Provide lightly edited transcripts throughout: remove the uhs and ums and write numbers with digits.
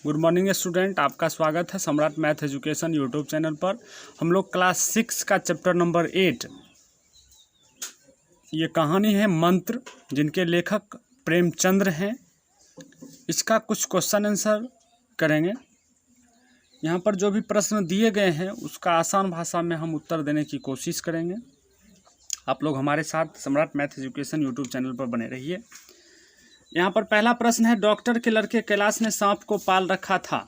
Good morning student, आपका स्वागत है सम्राट मैथ एजुकेशन यूट्यूब चैनल पर। हम लोग क्लास 6 का चैप्टर नंबर 8, ये कहानी है मंत्र, जिनके लेखक प्रेमचंद्र हैं। इसका कुछ क्वेश्चन आंसर करेंगे। यहाँ पर जो भी प्रश्न दिए गए हैं उसका आसान भाषा में हम उत्तर देने की कोशिश करेंगे। आप लोग हमारे साथ सम्राट मैथ एजुकेशन यूट्यूब चैनल पर बने रहिए। यहाँ पर पहला प्रश्न है, डॉक्टर के लड़के कैलाश ने सांप को पाल रखा था,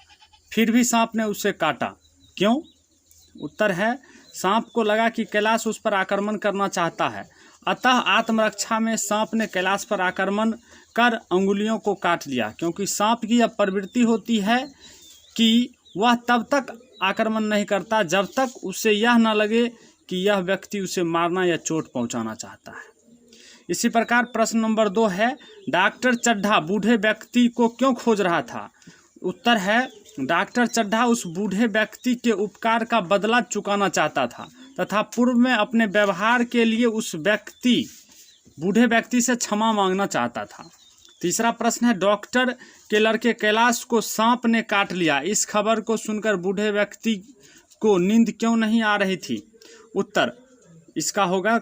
फिर भी सांप ने उसे काटा, क्यों? उत्तर है, सांप को लगा कि कैलाश उस पर आक्रमण करना चाहता है, अतः आत्मरक्षा में सांप ने कैलाश पर आक्रमण कर अंगुलियों को काट लिया। क्योंकि सांप की यह प्रवृत्ति होती है कि वह तब तक आक्रमण नहीं करता जब तक उसे यह न लगे कि यह व्यक्ति उसे मारना या चोट पहुँचाना चाहता है। इसी प्रकार प्रश्न नंबर 2 है, डॉक्टर चड्ढा बूढ़े व्यक्ति को क्यों खोज रहा था? उत्तर है, डॉक्टर चड्ढा उस बूढ़े व्यक्ति के उपकार का बदला चुकाना चाहता था तथा पूर्व में अपने व्यवहार के लिए उस बूढ़े व्यक्ति से क्षमा मांगना चाहता था। तीसरा प्रश्न है, डॉक्टर के लड़के कैलाश को सांप ने काट लिया, इस खबर को सुनकर बूढ़े व्यक्ति को नींद क्यों नहीं आ रही थी? उत्तर इसका होगा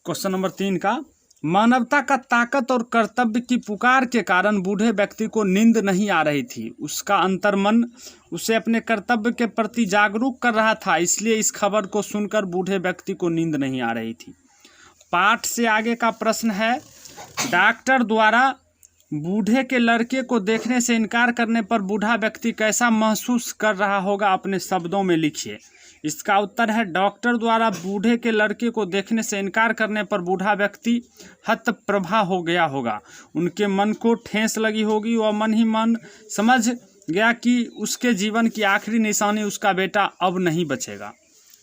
क्वेश्चन नंबर 3 का, मानवता का ताकत और कर्तव्य की पुकार के कारण बूढ़े व्यक्ति को नींद नहीं आ रही थी। उसका अंतर्मन उसे अपने कर्तव्य के प्रति जागरूक कर रहा था, इसलिए इस खबर को सुनकर बूढ़े व्यक्ति को नींद नहीं आ रही थी। पाठ से आगे का प्रश्न है, डॉक्टर द्वारा बूढ़े के लड़के को देखने से इनकार करने पर बूढ़ा व्यक्ति कैसा महसूस कर रहा होगा, अपने शब्दों में लिखिए। इसका उत्तर है, डॉक्टर द्वारा बूढ़े के लड़के को देखने से इनकार करने पर बूढ़ा व्यक्ति हतप्रभा हो गया होगा। उनके मन को ठेस लगी होगी। वह मन ही मन समझ गया कि उसके जीवन की आखिरी निशानी उसका बेटा अब नहीं बचेगा।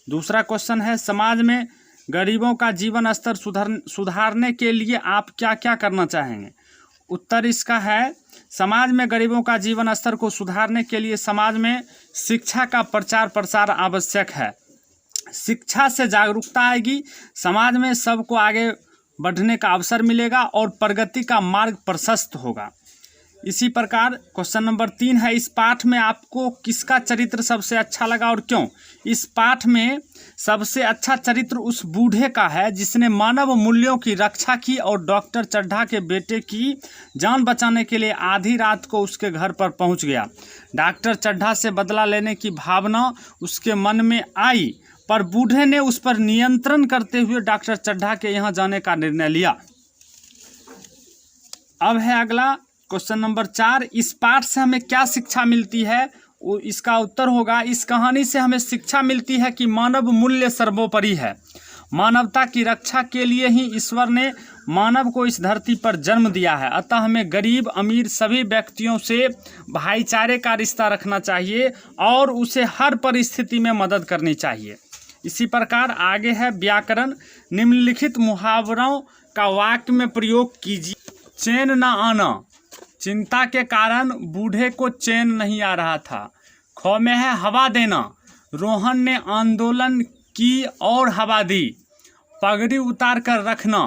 दूसरा क्वेश्चन है, समाज में गरीबों का जीवन स्तर सुधारने के लिए आप क्या क्या करना चाहेंगे? उत्तर इसका है, समाज में गरीबों का जीवन स्तर को सुधारने के लिए समाज में शिक्षा का प्रचार प्रसार आवश्यक है। शिक्षा से जागरूकता आएगी, समाज में सबको आगे बढ़ने का अवसर मिलेगा और प्रगति का मार्ग प्रशस्त होगा। इसी प्रकार क्वेश्चन नंबर 3 है, इस पाठ में आपको किसका चरित्र सबसे अच्छा लगा और क्यों? इस पाठ में सबसे अच्छा चरित्र उस बूढ़े का है जिसने मानव मूल्यों की रक्षा की और डॉक्टर चड्ढा के बेटे की जान बचाने के लिए आधी रात को उसके घर पर पहुंच गया। डॉक्टर चड्ढा से बदला लेने की भावना उसके मन में आई, पर बूढ़े ने उस पर नियंत्रण करते हुए डॉक्टर चड्ढा के यहाँ जाने का निर्णय लिया। अब है अगला क्वेश्चन नंबर 4, इस पाठ से हमें क्या शिक्षा मिलती है? इसका उत्तर होगा, इस कहानी से हमें शिक्षा मिलती है कि मानव मूल्य सर्वोपरि है। मानवता की रक्षा के लिए ही ईश्वर ने मानव को इस धरती पर जन्म दिया है, अतः हमें गरीब अमीर सभी व्यक्तियों से भाईचारे का रिश्ता रखना चाहिए और उसे हर परिस्थिति में मदद करनी चाहिए। इसी प्रकार आगे है व्याकरण, निम्नलिखित मुहावरों का वाक्य में प्रयोग कीजिए। चैन न आना, चिंता के कारण बूढ़े को चैन नहीं आ रहा था। ख में है हवा देना, रोहन ने आंदोलन की और हवा दी। पगड़ी उतार कर रखना,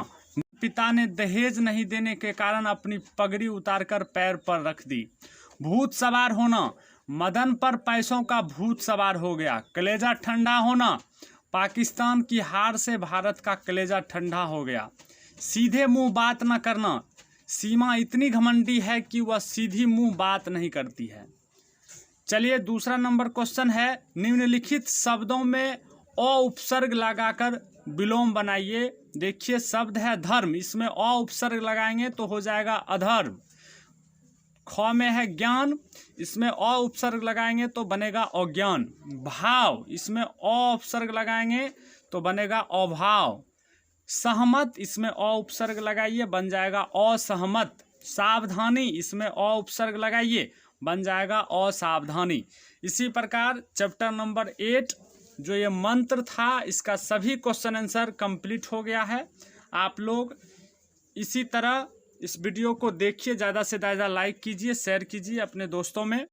पिता ने दहेज नहीं देने के कारण अपनी पगड़ी उतार कर पैर पर रख दी। भूत सवार होना, मदन पर पैसों का भूत सवार हो गया। कलेजा ठंडा होना, पाकिस्तान की हार से भारत का कलेजा ठंडा हो गया। सीधे मुंह बात न करना, सीमा इतनी घमंडी है कि वह सीधी मुंह बात नहीं करती है। चलिए दूसरा नंबर क्वेश्चन है, निम्नलिखित शब्दों में अ उपसर्ग लगाकर विलोम बनाइए। देखिए शब्द है धर्म, इसमें अ उपसर्ग लगाएंगे तो हो जाएगा अधर्म। ख में है ज्ञान, इसमें अ उपसर्ग लगाएंगे तो बनेगा अज्ञान। भाव, इसमें अ उपसर्ग लगाएंगे तो बनेगा अभाव। सहमत, इसमें अ उपसर्ग लगाइए बन जाएगा असहमत। सावधानी, इसमें अ उपसर्ग लगाइए बन जाएगा असावधानी। इसी प्रकार चैप्टर नंबर 8 जो ये मंत्र था, इसका सभी क्वेश्चन आंसर कंप्लीट हो गया है। आप लोग इसी तरह इस वीडियो को देखिए, ज़्यादा से ज़्यादा लाइक कीजिए, शेयर कीजिए अपने दोस्तों में।